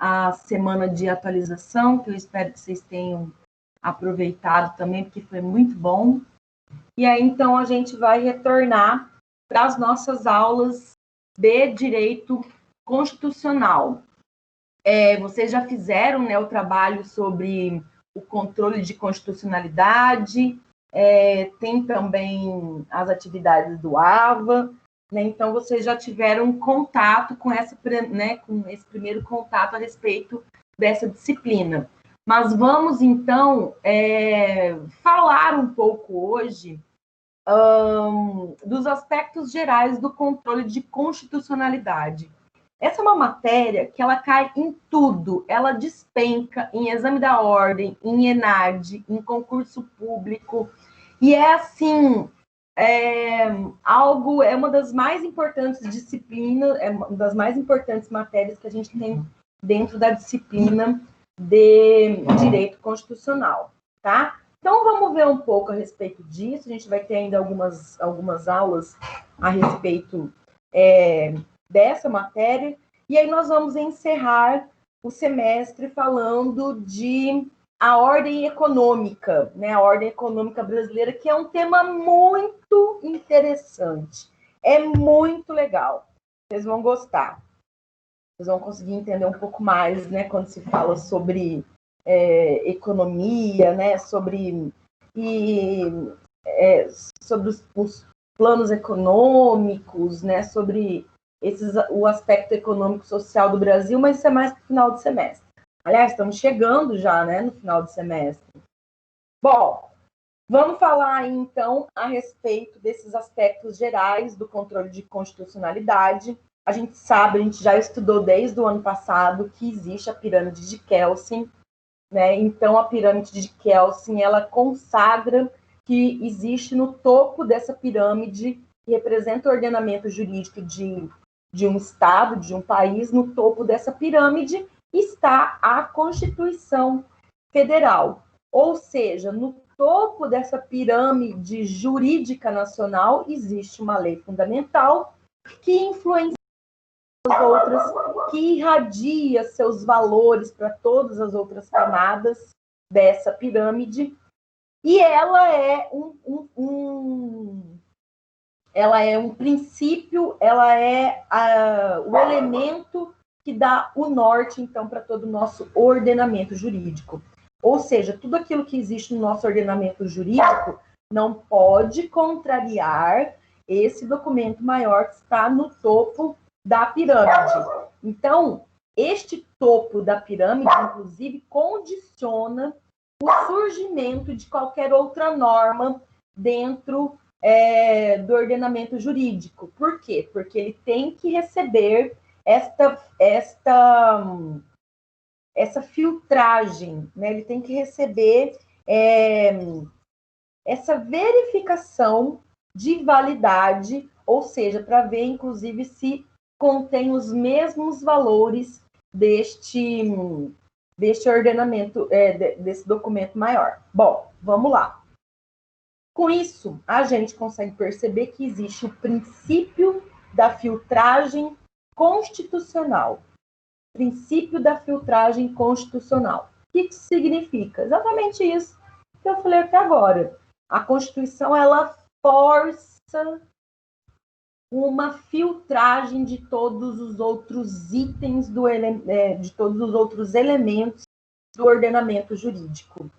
a semana de atualização, que eu espero que vocês tenham aproveitado também, porque foi muito bom. E aí, então, a gente vai retornar para as nossas aulas de Direito Constitucional. Vocês já fizeram, né, o trabalho sobre o controle de constitucionalidade, tem também as atividades do AVA, né, então vocês já tiveram contato com, com esse primeiro contato a respeito dessa disciplina. Mas vamos, então, falar um pouco hoje dos aspectos gerais do controle de constitucionalidade. Essa é uma matéria que ela cai em tudo, ela despenca em exame da ordem, em ENAD, em concurso público, e assim, é uma das mais importantes disciplinas, é uma das mais importantes matérias que a gente tem dentro da disciplina de Direito Constitucional, tá? Então, vamos ver um pouco a respeito disso. A gente vai ter ainda algumas aulas a respeito dessa matéria. E aí nós vamos encerrar o semestre falando de a ordem econômica, né? A ordem econômica brasileira, que é um tema muito interessante. É muito legal. Vocês vão gostar. Vocês vão conseguir entender um pouco mais, né? Quando se fala sobre economia, né? Sobre os planos econômicos, né? Sobre o aspecto econômico-social do Brasil, mas isso é mais para o final do semestre. Aliás, estamos chegando já, né, no final do semestre. Bom, vamos falar, então, a respeito desses aspectos gerais do controle de constitucionalidade. A gente sabe, a gente já estudou desde o ano passado que existe a pirâmide de Kelsen, né? Então, a pirâmide de Kelsen, ela consagra que existe no topo dessa pirâmide, que representa o ordenamento jurídico de um Estado, de um país, no topo dessa pirâmide está a Constituição Federal. Ou seja, no topo dessa pirâmide jurídica nacional existe uma lei fundamental que influencia as outras, que irradia seus valores para todas as outras camadas dessa pirâmide, e ela é um princípio, ela é o elemento que dá o norte, então, para todo o nosso ordenamento jurídico. Ou seja, tudo aquilo que existe no nosso ordenamento jurídico não pode contrariar esse documento maior que está no topo da pirâmide. Então, este topo da pirâmide, inclusive, condiciona o surgimento de qualquer outra norma dentro do ordenamento jurídico. Por quê? Porque ele tem que receber essa filtragem, né? Ele tem que receber essa verificação de validade, ou seja, para ver, inclusive, se contém os mesmos valores deste ordenamento, desse documento maior. Bom, vamos lá. Com isso, a gente consegue perceber que existe o princípio da filtragem constitucional. Princípio da filtragem constitucional. O que isso significa? Exatamente isso que eu falei até agora. A Constituição, ela força uma filtragem de todos os outros itens, de todos os outros elementos do ordenamento jurídico.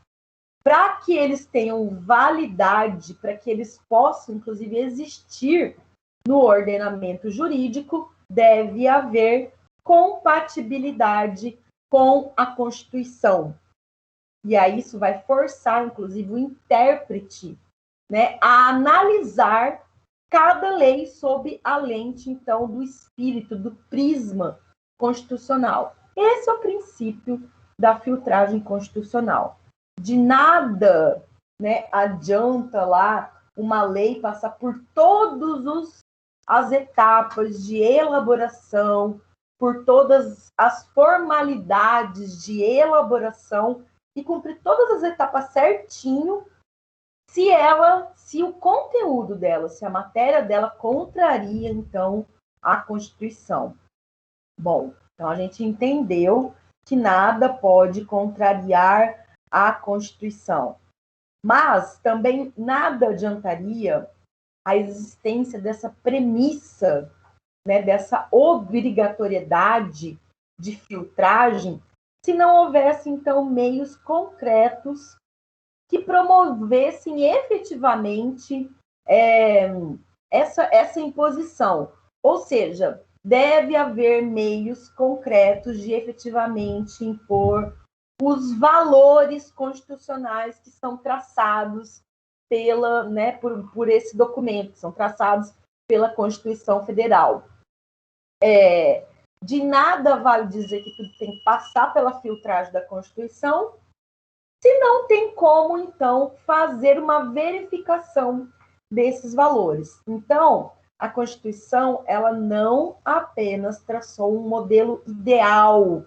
Para que eles tenham validade, para que eles possam, inclusive, existir no ordenamento jurídico, deve haver compatibilidade com a Constituição. E aí isso vai forçar, inclusive, o intérprete, né, a analisar cada lei sob a lente, então, do espírito, do prisma constitucional. Esse é o princípio da filtragem constitucional. De nada, né, adianta lá uma lei passar por todas as etapas de elaboração, por todas as formalidades de elaboração e cumprir todas as etapas certinho, se o conteúdo dela, se a matéria dela contraria, então, a Constituição. Bom, então a gente entendeu que nada pode contrariar a Constituição. Mas também nada adiantaria a existência dessa premissa, né, dessa obrigatoriedade de filtragem, se não houvesse, então, meios concretos que promovessem efetivamente essa imposição. Ou seja, deve haver meios concretos de efetivamente impor os valores constitucionais que são traçados por esse documento, são traçados pela Constituição Federal. De nada vale dizer que tudo tem que passar pela filtragem da Constituição, se não tem como, então, fazer uma verificação desses valores. Então, a Constituição, ela não apenas traçou um modelo ideal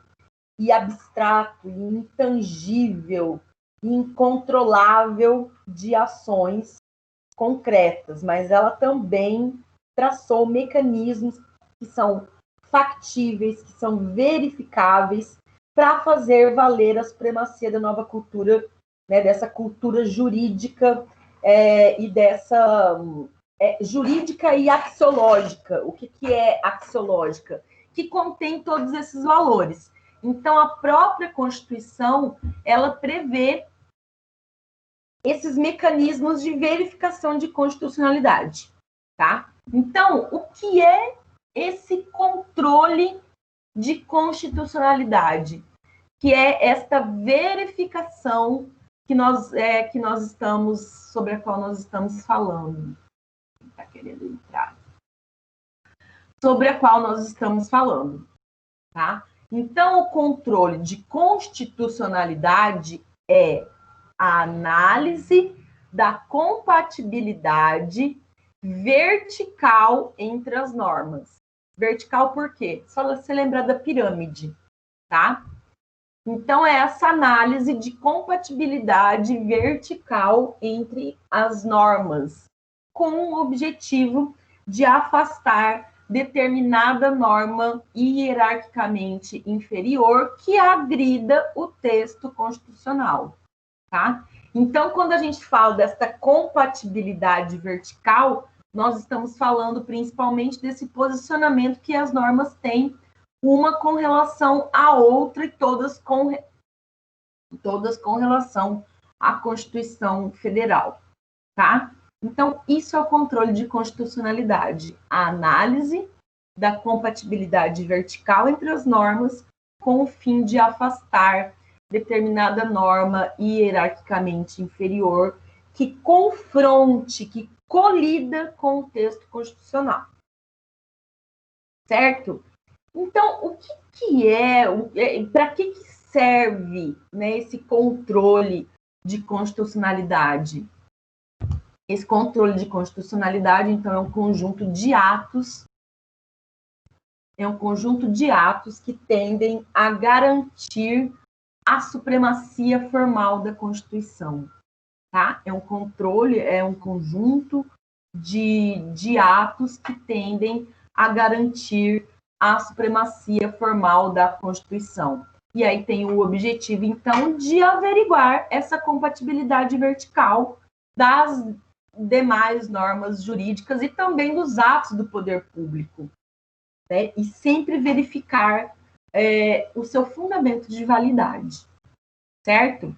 e abstrato, e intangível, e incontrolável de ações concretas, mas ela também traçou mecanismos que são factíveis, que são verificáveis, para fazer valer a supremacia da nova cultura, né, dessa cultura jurídica e dessa jurídica e axiológica. O que é axiológica? Que contém todos esses valores. Então, a própria Constituição, ela prevê esses mecanismos de verificação de constitucionalidade, tá? Então, o que é esse controle de constitucionalidade? Que é esta verificação sobre a qual nós estamos falando. Quem está querendo entrar? Sobre a qual nós estamos falando, tá? Então, o controle de constitucionalidade é a análise da compatibilidade vertical entre as normas. Vertical por quê? Só você lembrar da pirâmide, tá? Então, é essa análise de compatibilidade vertical entre as normas, com o objetivo de afastar determinada norma hierarquicamente inferior que agrida o texto constitucional, tá? Então, quando a gente fala dessa compatibilidade vertical, nós estamos falando principalmente desse posicionamento que as normas têm uma com relação à outra e todas com relação à Constituição Federal, tá? Então, isso é o controle de constitucionalidade, a análise da compatibilidade vertical entre as normas com o fim de afastar determinada norma hierarquicamente inferior que confronte, que colida com o texto constitucional. Certo? Então, o que para que serve, né, esse controle de constitucionalidade? Esse controle de constitucionalidade, então, é um conjunto de atos que tendem a garantir a supremacia formal da Constituição, tá? É um controle, é um conjunto de atos que tendem a garantir a supremacia formal da Constituição. E aí tem o objetivo, então, de averiguar essa compatibilidade vertical das demais normas jurídicas e também dos atos do poder público, né? E sempre verificar o seu fundamento de validade, certo?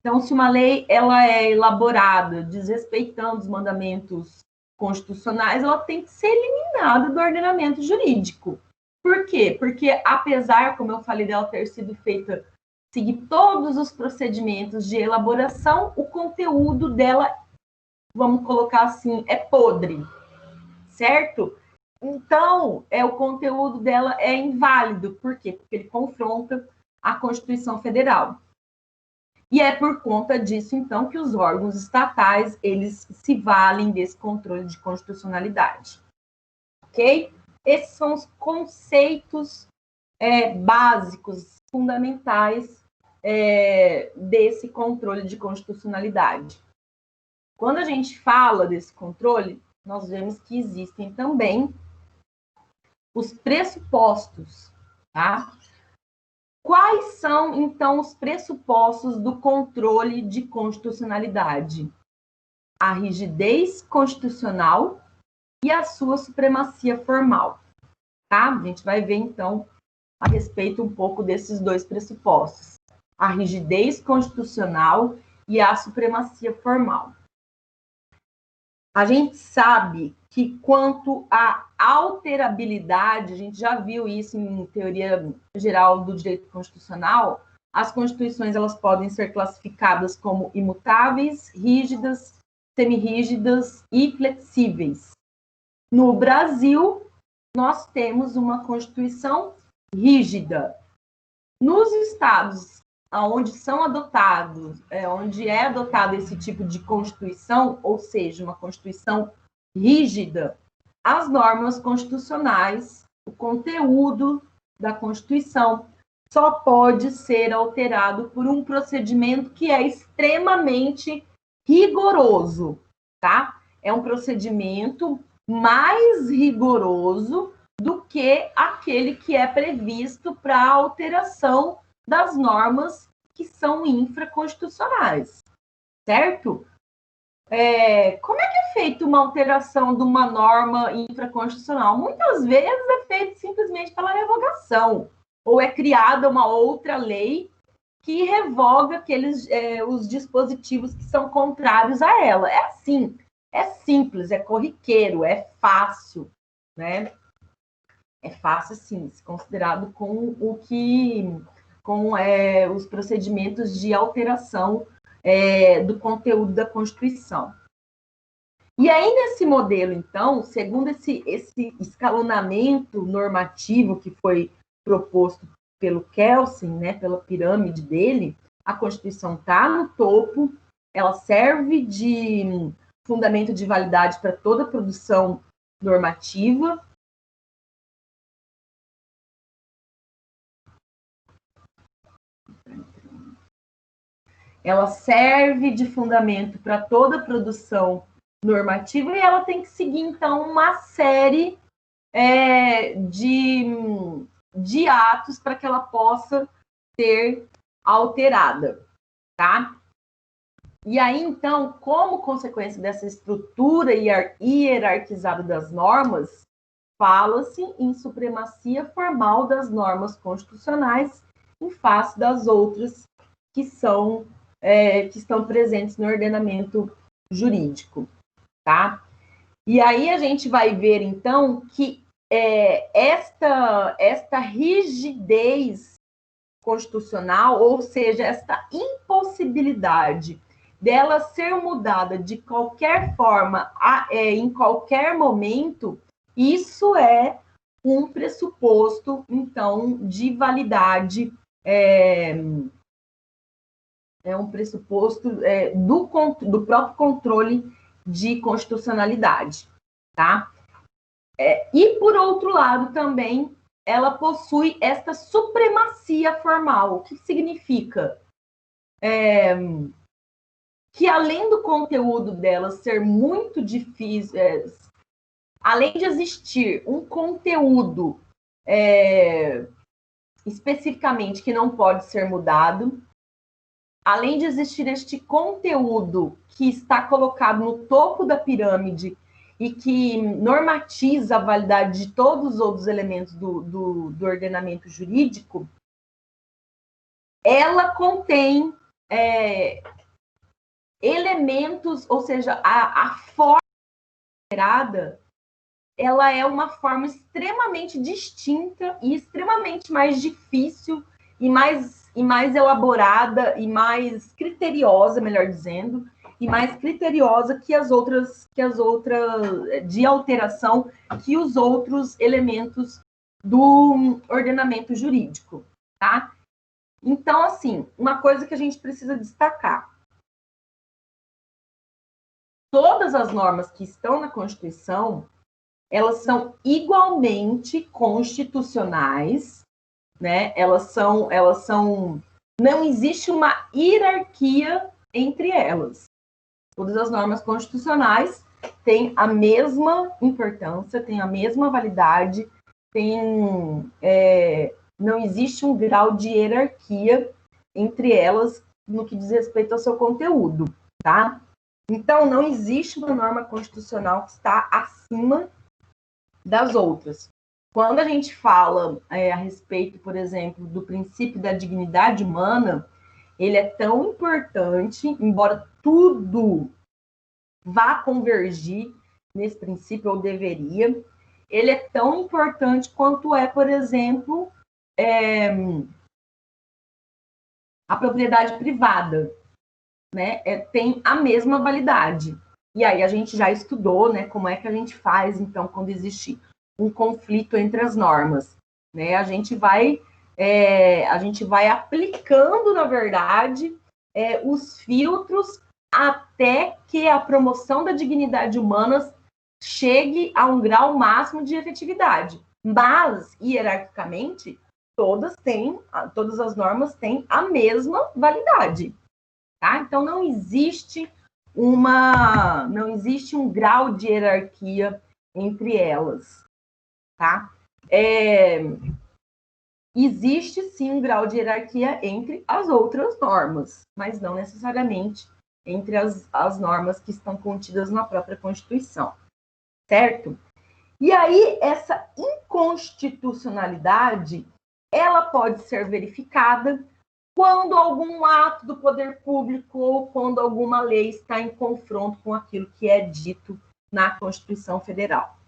Então, se uma lei ela é elaborada desrespeitando os mandamentos constitucionais, ela tem que ser eliminada do ordenamento jurídico. Por quê? Porque, apesar, como eu falei, dela ter sido feita, seguir todos os procedimentos de elaboração, o conteúdo dela, vamos colocar assim, é podre, certo? Então, o conteúdo dela é inválido. Por quê? Porque ele confronta a Constituição Federal. E é por conta disso, então, que os órgãos estatais, eles se valem desse controle de constitucionalidade. Ok? Esses são os conceitos básicos, fundamentais desse controle de constitucionalidade. Quando a gente fala desse controle, nós vemos que existem também os pressupostos, tá? Quais são, então, os pressupostos do controle de constitucionalidade? A rigidez constitucional e a sua supremacia formal. Tá? A gente vai ver, então, a respeito um pouco desses dois pressupostos. A rigidez constitucional e a supremacia formal. A gente sabe que quanto à alterabilidade, a gente já viu isso em teoria geral do direito constitucional, as constituições elas podem ser classificadas como imutáveis, rígidas, semirrígidas e flexíveis. No Brasil, nós temos uma Constituição rígida. Nos estados onde são adotados, onde é adotado esse tipo de Constituição, ou seja, uma Constituição rígida, as normas constitucionais, o conteúdo da Constituição, só pode ser alterado por um procedimento que é extremamente rigoroso, tá? É um procedimento mais rigoroso do que aquele que é previsto para a alteração das normas que são infraconstitucionais, certo? Como é que é feita uma alteração de uma norma infraconstitucional? Muitas vezes é feito simplesmente pela revogação, ou é criada uma outra lei que revoga os dispositivos que são contrários a ela. É assim, é simples, é corriqueiro, é fácil, né? É fácil, sim, se considerado com os procedimentos de alteração do conteúdo da Constituição. E aí, nesse modelo, então, segundo esse escalonamento normativo que foi proposto pelo Kelsen, né, pela pirâmide dele, a Constituição está no topo, ela serve de fundamento de validade para toda a produção normativa. Ela serve de fundamento para toda a produção normativa e ela tem que seguir, então, uma série de atos para que ela possa ser alterada, tá? E aí, então, como consequência dessa estrutura hierarquizada das normas, fala-se em supremacia formal das normas constitucionais em face das outras que estão presentes no ordenamento jurídico, tá? E aí a gente vai ver, então, que esta rigidez constitucional, ou seja, esta impossibilidade dela ser mudada de qualquer forma, em qualquer momento, isso é um pressuposto, então, de validade, é um pressuposto do próprio controle de constitucionalidade, tá? E, por outro lado, também, ela possui esta supremacia formal. O que significa? Que, além do conteúdo dela ser muito difícil, além de existir um conteúdo especificamente que não pode ser mudado, além de existir este conteúdo que está colocado no topo da pirâmide e que normatiza a validade de todos os outros elementos do ordenamento jurídico, ela contém elementos, ou seja, a forma gerada, ela é uma forma extremamente distinta e extremamente mais difícil e mais elaborada e mais criteriosa, melhor dizendo, e mais criteriosa que as outras de alteração que os outros elementos do ordenamento jurídico, tá? Então, assim, uma coisa que a gente precisa destacar: todas as normas que estão na Constituição, elas são igualmente constitucionais, né? Não existe uma hierarquia entre elas. Todas as normas constitucionais têm a mesma importância, têm a mesma validade, têm não existe um grau de hierarquia entre elas no que diz respeito ao seu conteúdo, tá? Então, não existe uma norma constitucional que está acima das outras. Quando a gente fala a respeito, por exemplo, do princípio da dignidade humana, ele é tão importante, embora tudo vá convergir nesse princípio, ou deveria, ele é tão importante quanto é, por exemplo, a propriedade privada, né? Tem a mesma validade. E aí a gente já estudou, né, como é que a gente faz, então, quando existe um conflito entre as normas, né? A gente vai aplicando, na verdade, os filtros até que a promoção da dignidade humana chegue a um grau máximo de efetividade. Mas, hierarquicamente, todas as normas têm a mesma validade, tá? Então, não existe um grau de hierarquia entre elas, tá? Existe, sim, um grau de hierarquia entre as outras normas, mas não necessariamente entre as normas que estão contidas na própria Constituição, certo? E aí, essa inconstitucionalidade, ela pode ser verificada quando algum ato do poder público ou quando alguma lei está em confronto com aquilo que é dito na Constituição Federal.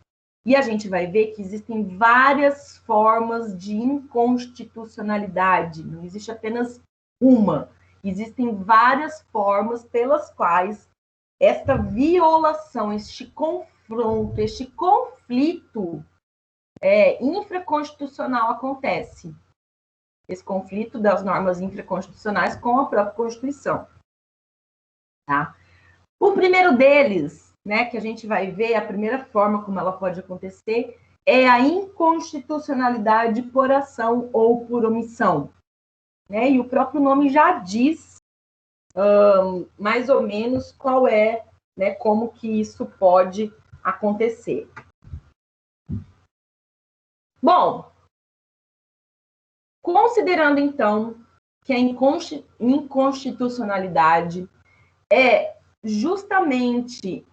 E a gente vai ver que existem várias formas de inconstitucionalidade, não existe apenas uma. Existem várias formas pelas quais esta violação, este confronto, este conflito infraconstitucional acontece. Esse conflito das normas infraconstitucionais com a própria Constituição. Tá? O primeiro deles, né, que a gente vai ver, a primeira forma como ela pode acontecer, é a inconstitucionalidade por ação ou por omissão. Né? E o próprio nome já diz mais ou menos qual é, né, como que isso pode acontecer. Bom, considerando, então, que a inconstitucionalidade é justamente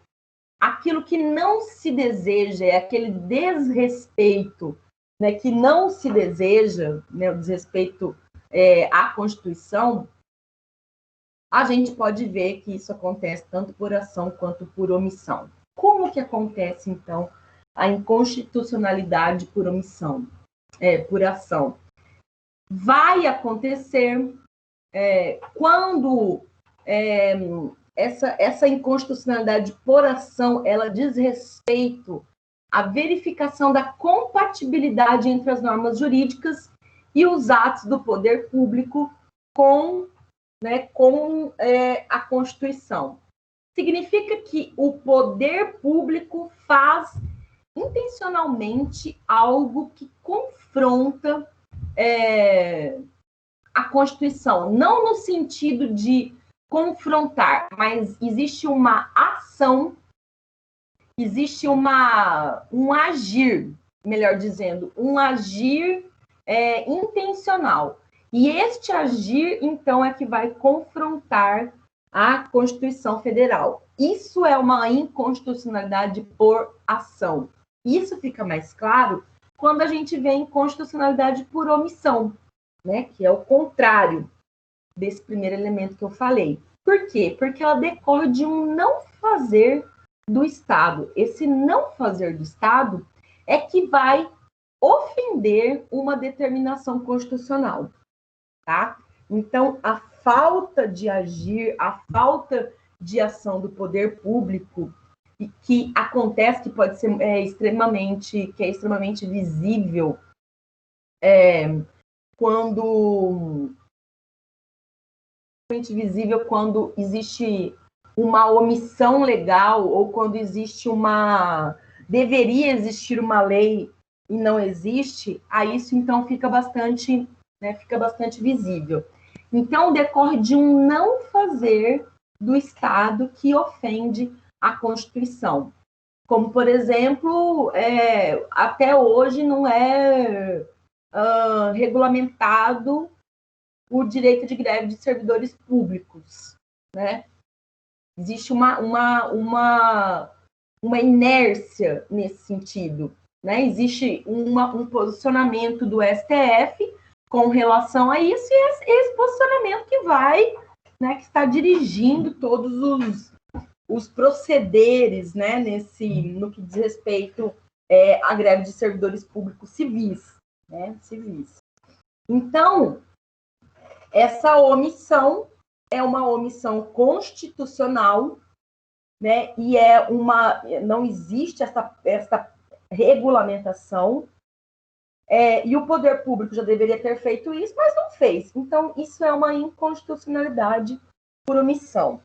aquilo que não se deseja, é aquele desrespeito, né, que não se deseja, né, o desrespeito à Constituição, a gente pode ver que isso acontece tanto por ação quanto por omissão. Como que acontece, então, a inconstitucionalidade por omissão, por ação? Vai acontecer quando essa inconstitucionalidade por ação, ela diz respeito à verificação da compatibilidade entre as normas jurídicas e os atos do poder público com a Constituição. Significa que o poder público faz intencionalmente algo que confronta a Constituição, não no sentido de confrontar, mas existe uma ação, existe um agir, melhor dizendo, um agir intencional. E este agir, então, é que vai confrontar a Constituição Federal. Isso é uma inconstitucionalidade por ação. Isso fica mais claro quando a gente vê inconstitucionalidade por omissão, né? Que é o contrário desse primeiro elemento que eu falei. Por quê? Porque ela decorre de um não fazer do Estado. Esse não fazer do Estado é que vai ofender uma determinação constitucional, tá? Então, a falta de agir, a falta de ação do poder público que acontece, que pode ser extremamente visível quando existe uma omissão legal ou quando deveria existir uma lei e não existe, aí isso então fica bastante visível. Então, decorre de um não fazer do Estado que ofende a Constituição. Como, por exemplo, até hoje não é regulamentado o direito de greve de servidores públicos, né? Existe uma inércia nesse sentido, né? Existe um posicionamento do STF com relação a isso, e esse posicionamento que vai, né, que está dirigindo todos os procederes, né, no que diz respeito à greve de servidores públicos civis, né, civis. Então, essa omissão é uma omissão constitucional, né, e não existe essa regulamentação, e o poder público já deveria ter feito isso, mas não fez. Então, isso é uma inconstitucionalidade por omissão.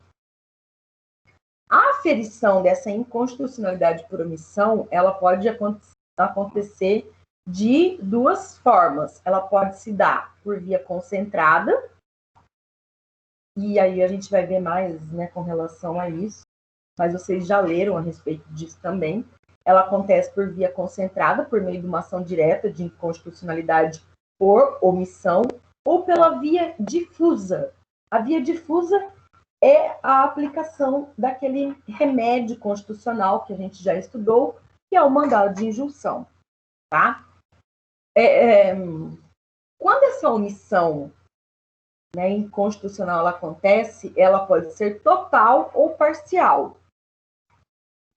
A aferição dessa inconstitucionalidade por omissão, ela pode acontecer de duas formas. Ela pode se dar por via concentrada, e aí a gente vai ver mais, né, com relação a isso, mas vocês já leram a respeito disso também. Ela acontece por via concentrada, por meio de uma ação direta de inconstitucionalidade por omissão, ou pela via difusa. A via difusa é a aplicação daquele remédio constitucional que a gente já estudou, que é o mandado de injunção, tá? Quando essa omissão, né, inconstitucional ela acontece, ela pode ser total ou parcial.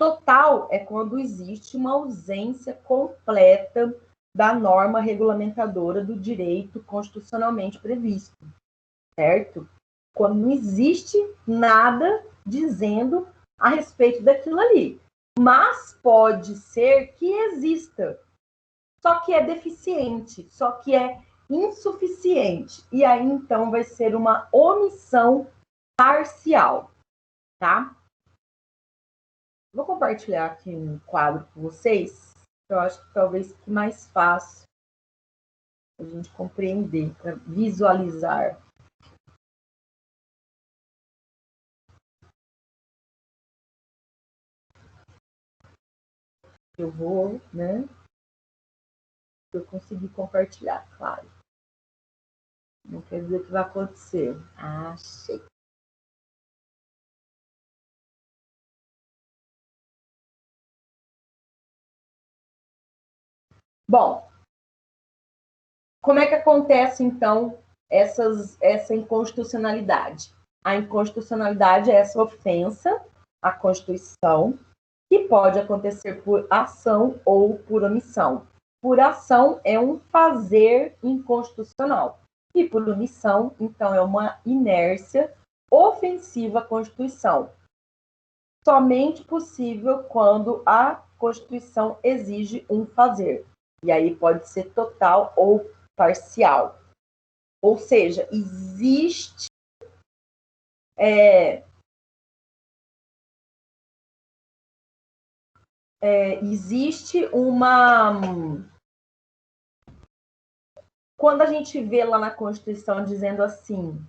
Total é quando existe uma ausência completa da norma regulamentadora do direito constitucionalmente previsto, certo? Quando não existe nada dizendo a respeito daquilo ali. Mas pode ser que exista, só que é deficiente, só que é insuficiente. E aí, então, vai ser uma omissão parcial, tá? Vou compartilhar aqui um quadro com vocês, que eu acho que talvez fique mais fácil a gente compreender, para visualizar. Eu vou, né? Eu consegui compartilhar, claro. Não quer dizer que vai acontecer. Achei. Bom, como é que acontece, então, essa inconstitucionalidade? A inconstitucionalidade é essa ofensa à Constituição, que pode acontecer por ação ou por omissão. Por ação é um fazer inconstitucional, e por omissão, então, é uma inércia ofensiva à Constituição. Somente possível quando a Constituição exige um fazer. E aí pode ser total ou parcial. Ou seja, existe existe uma... Quando a gente vê lá na Constituição dizendo assim,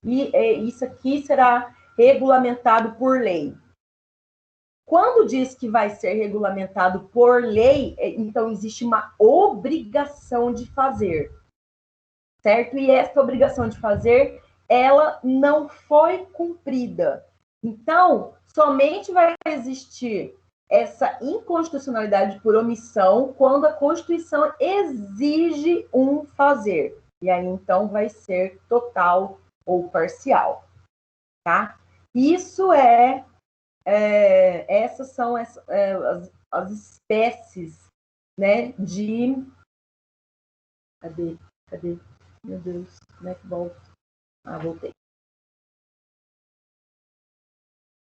isso aqui será regulamentado por lei. Quando diz que vai ser regulamentado por lei, então existe uma obrigação de fazer, certo? E essa obrigação de fazer, ela não foi cumprida. Então, somente vai existir essa inconstitucionalidade por omissão quando a Constituição exige um fazer. E aí, então, vai ser total ou parcial, tá? Isso essas são as espécies, né, de... Cadê? Meu Deus, como é que volta? Voltei.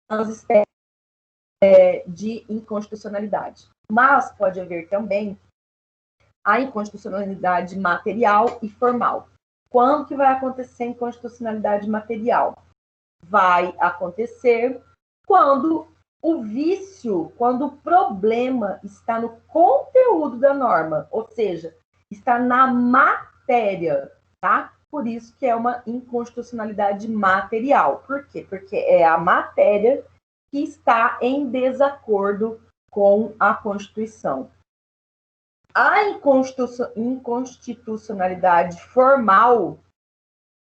As espécies de inconstitucionalidade. Mas pode haver também a inconstitucionalidade material e formal. Quando que vai acontecer a inconstitucionalidade material? Vai acontecer quando o vício, quando o problema está no conteúdo da norma, ou seja, está na matéria, tá? Por isso que é uma inconstitucionalidade material. Por quê? Porque é a matéria que está em desacordo com a Constituição. A inconstitucionalidade formal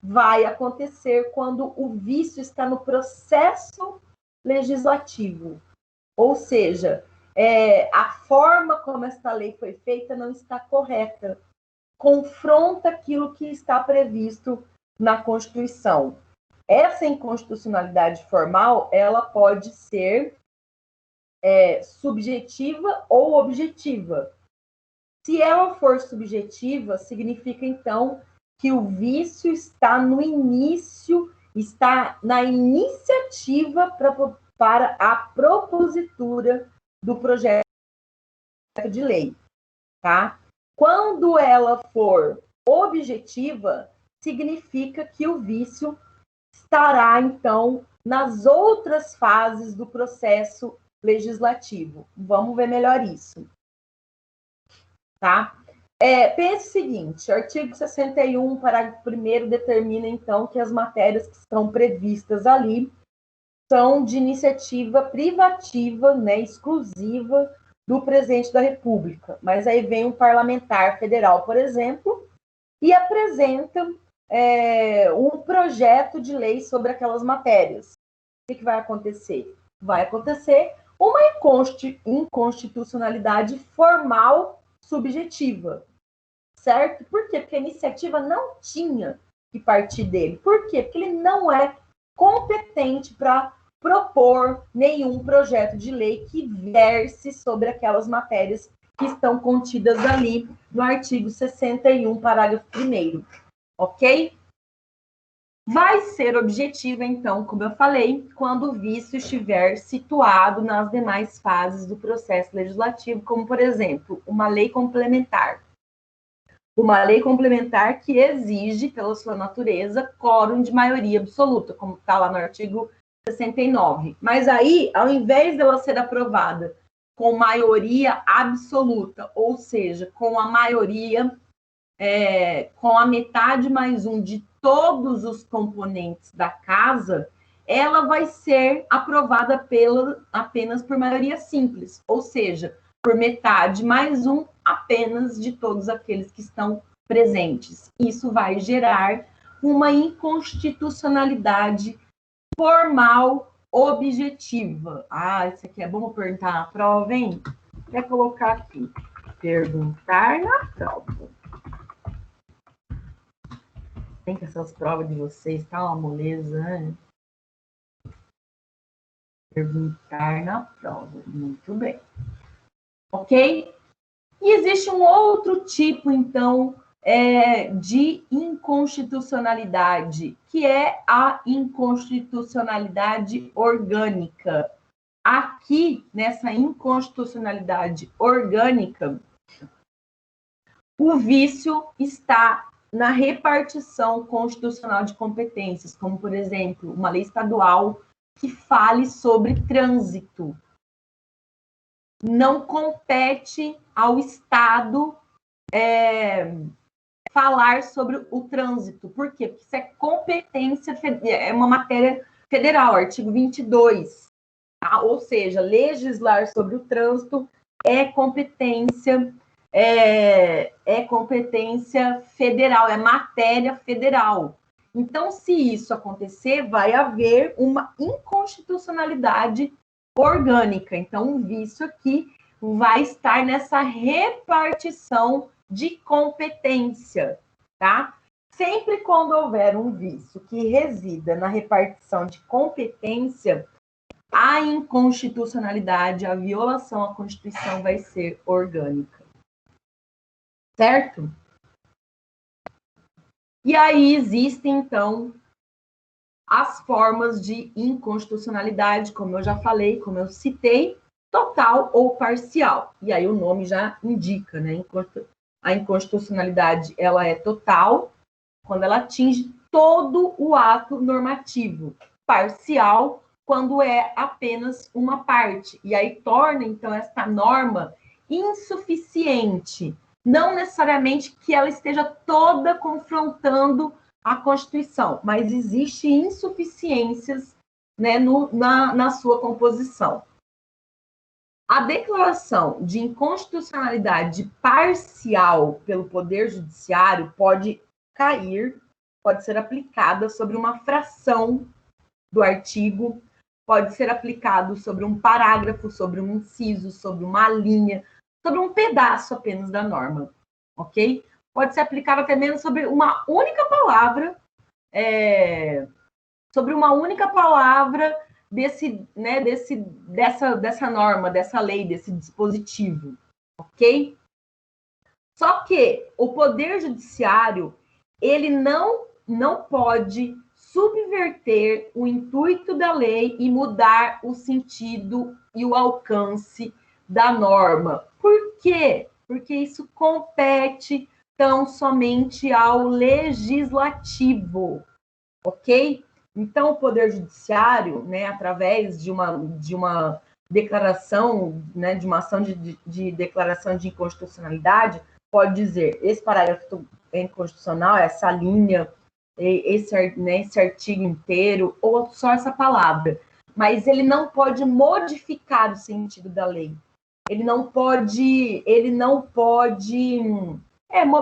vai acontecer quando o vício está no processo legislativo. Ou seja, a forma como esta lei foi feita não está correta. Confronta aquilo que está previsto na Constituição. Essa inconstitucionalidade formal, ela pode ser subjetiva ou objetiva. Se ela for subjetiva, significa, então, que o vício está no início, está na iniciativa para a propositura do projeto de lei, tá? Quando ela for objetiva, significa que o vício estará, então, nas outras fases do processo legislativo. Vamos ver melhor isso. Tá? Pense o seguinte, o artigo 61, parágrafo 1º, determina, então, que as matérias que estão previstas ali são de iniciativa privativa, né, exclusiva do presidente da República. Mas aí vem um parlamentar federal, por exemplo, e apresenta um projeto de lei sobre aquelas matérias. O que vai acontecer? Vai acontecer uma inconstitucionalidade formal subjetiva, certo? Por quê? Porque a iniciativa não tinha que partir dele. Por quê? Porque ele não é competente para propor nenhum projeto de lei que verse sobre aquelas matérias que estão contidas ali no artigo 61, parágrafo 1º, ok? Vai ser objetiva, então, como eu falei, quando o vício estiver situado nas demais fases do processo legislativo, como, por exemplo, uma lei complementar. Uma lei complementar que exige, pela sua natureza, quórum de maioria absoluta, como está lá no artigo 69. Mas aí, ao invés dela ser aprovada com maioria absoluta, ou seja, com a maioria, com a metade mais um de todos os componentes da casa, ela vai ser aprovada apenas por maioria simples, ou seja, por metade mais um apenas de todos aqueles que estão presentes. Isso vai gerar uma inconstitucionalidade formal objetiva. Isso aqui é bom perguntar na prova, hein? Quer colocar aqui, perguntar na prova. Tem que essas provas de vocês, tá uma moleza, né? Perguntar na prova. Muito bem. Ok? E existe um outro tipo, então, de inconstitucionalidade, que é a inconstitucionalidade orgânica. Aqui, nessa inconstitucionalidade orgânica, o vício está na repartição constitucional de competências, como, por exemplo, uma lei estadual que fale sobre trânsito. Não compete ao Estado falar sobre o trânsito. Por quê? Porque isso é competência, é uma matéria federal, artigo 22. Tá? Ou seja, legislar sobre o trânsito é competência federal, é matéria federal. Então, se isso acontecer, vai haver uma inconstitucionalidade orgânica. Então, o vício aqui vai estar nessa repartição de competência, tá? Sempre quando houver um vício que resida na repartição de competência, a inconstitucionalidade, a violação à Constituição vai ser orgânica. Certo? E aí existem, então, as formas de inconstitucionalidade, como eu já falei, como eu citei, total ou parcial. E aí o nome já indica, né? A inconstitucionalidade, ela é total quando ela atinge todo o ato normativo. Parcial, quando é apenas uma parte. E aí torna, então, esta norma insuficiente. Não necessariamente que ela esteja toda confrontando a Constituição, mas existem insuficiências, né, na sua composição. A declaração de inconstitucionalidade parcial pelo Poder Judiciário pode ser aplicada sobre uma fração do artigo, pode ser aplicado sobre um parágrafo, sobre um inciso, sobre uma linha, sobre um pedaço apenas da norma, ok? Pode ser aplicado até mesmo sobre uma única palavra, dessa norma, dessa lei, desse dispositivo, ok? Só que o Poder Judiciário, ele não pode subverter o intuito da lei e mudar o sentido e o alcance da norma. Por quê? Porque isso compete tão somente ao legislativo, ok? Então, o Poder Judiciário, né, através de uma declaração, né, de uma ação de declaração de inconstitucionalidade, pode dizer, esse parágrafo é inconstitucional, essa linha, esse artigo inteiro, ou só essa palavra. Mas ele não pode modificar o sentido da lei. Ele não pode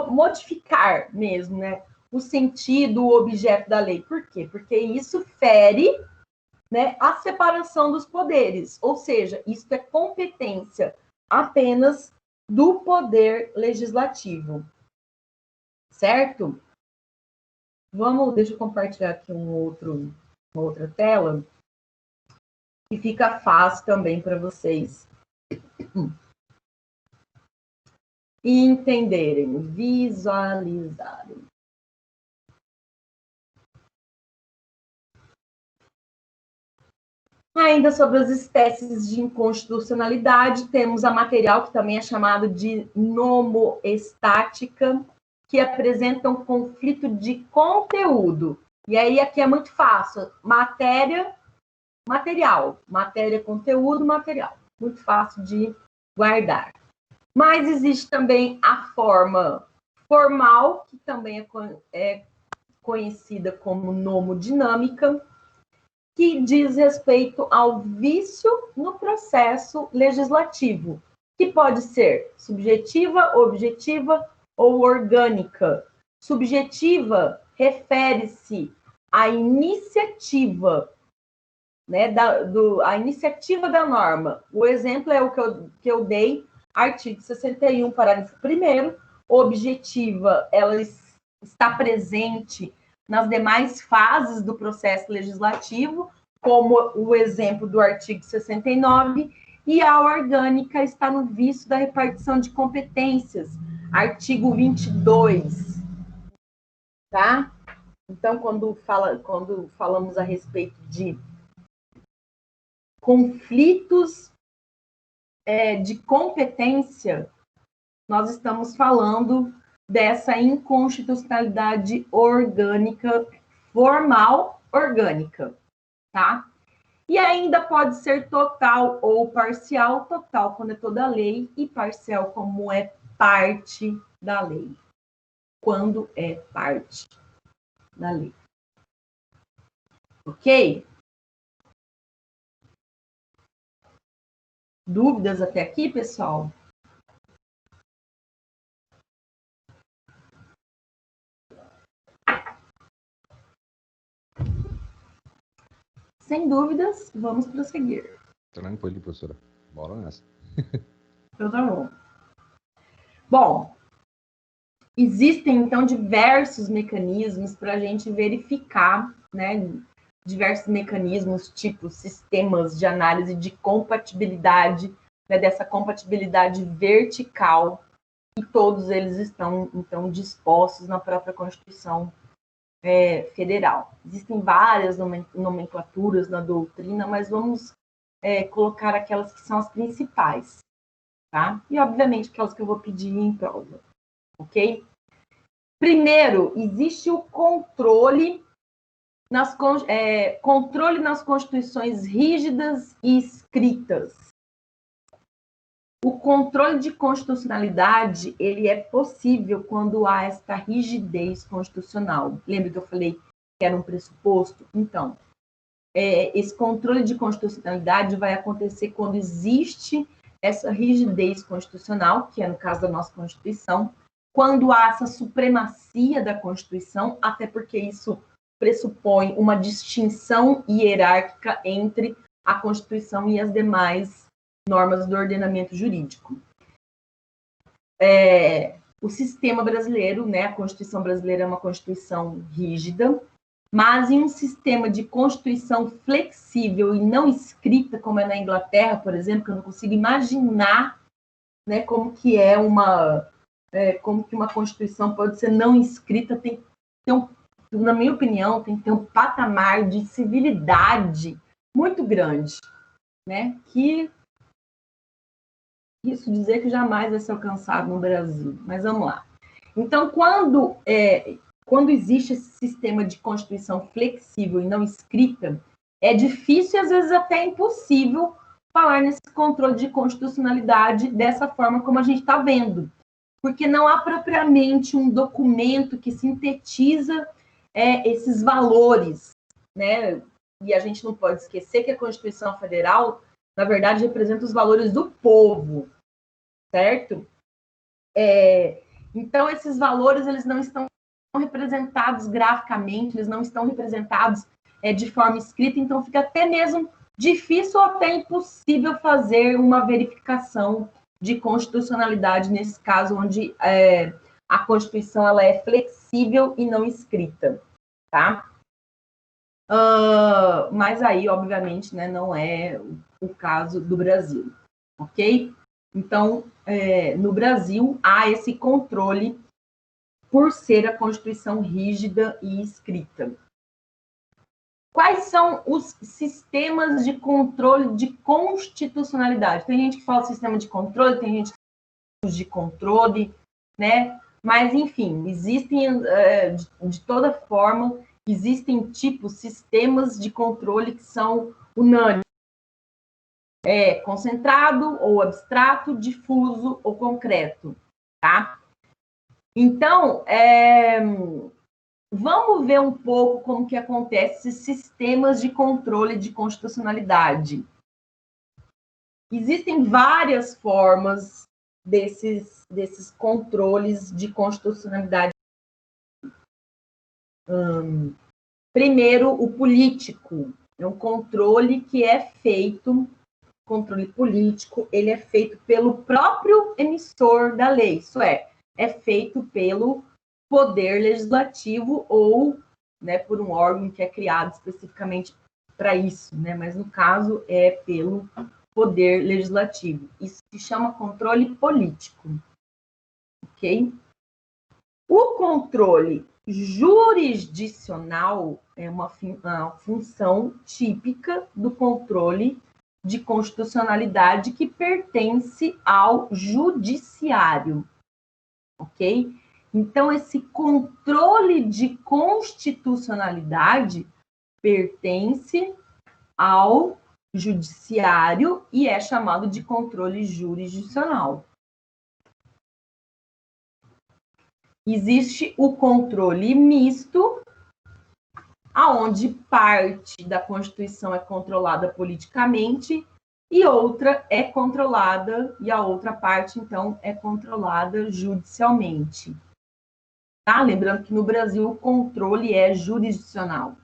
modificar mesmo, né, o sentido, o objeto da lei. Por quê? Porque isso fere, né, a separação dos poderes, ou seja, isso é competência apenas do poder legislativo, certo? Deixa eu compartilhar aqui uma outra tela, que fica fácil também para vocês entenderem, visualizarem. Ainda sobre as espécies de inconstitucionalidade, temos a material, que também é chamado de nomoestática, que apresenta um conflito de conteúdo. E aí aqui é muito fácil. Matéria, conteúdo, material. Muito fácil de guardar. Mas existe também a forma formal, que também é conhecida como nomodinâmica, que diz respeito ao vício no processo legislativo, que pode ser subjetiva, objetiva ou orgânica. Subjetiva refere-se à iniciativa, né, a iniciativa da norma. O exemplo é o que eu dei, artigo 61, parágrafo 1º. Objetiva, ela está presente nas demais fases do processo legislativo, como o exemplo do artigo 69, e a orgânica está no vício da repartição de competências, artigo 22, tá? Então, quando falamos a respeito de conflitos de competência, nós estamos falando dessa inconstitucionalidade orgânica, formal orgânica, tá? E ainda pode ser total ou parcial, total quando é toda a lei e parcial como é parte da lei, quando é parte da lei. Ok? Dúvidas até aqui, pessoal? Sem dúvidas, vamos prosseguir. Tranquilo, professora. Bora nessa. Então, tá bom. Bom, existem, então, diversos mecanismos para a gente verificar, né? Diversos mecanismos, tipo sistemas de análise de compatibilidade, né, dessa compatibilidade vertical, e todos eles estão, então, dispostos na própria Constituição Federal. Existem várias nomenclaturas na doutrina, mas vamos colocar aquelas que são as principais, tá? E, obviamente, aquelas que eu vou pedir em prova, ok? Primeiro, existe o controle nas constituições rígidas e escritas. O controle de constitucionalidade, ele é possível quando há esta rigidez constitucional. Lembra que eu falei que era um pressuposto? Então, esse controle de constitucionalidade vai acontecer quando existe essa rigidez constitucional, que é no caso da nossa Constituição, quando há essa supremacia da Constituição, até porque isso pressupõe uma distinção hierárquica entre a Constituição e as demais normas do ordenamento jurídico. O sistema brasileiro, né, a Constituição brasileira é uma Constituição rígida, mas em um sistema de Constituição flexível e não escrita, como é na Inglaterra, por exemplo, que eu não consigo imaginar, né, como que uma Constituição pode ser não escrita, tem que ter na minha opinião, tem que ter um patamar de civilidade muito grande, né, que isso dizer que jamais vai ser alcançado no Brasil, mas vamos lá. Então, quando existe esse sistema de Constituição flexível e não escrita, é difícil e às vezes até impossível falar nesse controle de constitucionalidade dessa forma como a gente está vendo, porque não há propriamente um documento que sintetiza esses valores, né? E a gente não pode esquecer que a Constituição Federal, na verdade, representa os valores do povo, certo? Então, esses valores, eles não estão representados graficamente, eles não estão representados de forma escrita, então fica até mesmo difícil ou até impossível fazer uma verificação de constitucionalidade nesse caso, onde a Constituição ela é flexível e não escrita, tá? Mas aí, obviamente, né, não é o caso do Brasil, ok? Então, no Brasil, há esse controle por ser a Constituição rígida e escrita. Quais são os sistemas de controle de constitucionalidade? Tem gente que fala sistema de controle, tem gente que fala de controle, né? Mas, enfim, existem, de toda forma, existem tipos, sistemas de controle que são unânimes. Concentrado ou abstrato, difuso ou concreto, tá? Então, vamos ver um pouco como que acontece esses sistemas de controle de constitucionalidade. Existem várias formas desses controles de constitucionalidade. Primeiro, o político. É um controle que é feito, controle político, ele é feito pelo próprio emissor da lei, isso é feito pelo poder legislativo ou, né, por um órgão que é criado especificamente para isso, né? Mas no caso é pelo poder legislativo. Isso se chama controle político, ok? O controle jurisdicional é uma função típica do controle de constitucionalidade que pertence ao judiciário, ok? Então, esse controle de constitucionalidade pertence ao judiciário e é chamado de controle jurisdicional. Existe o controle misto, aonde parte da Constituição é controlada politicamente e outra é controlada, e a outra parte, então, é controlada judicialmente. Tá? Lembrando que no Brasil o controle é jurisdicional.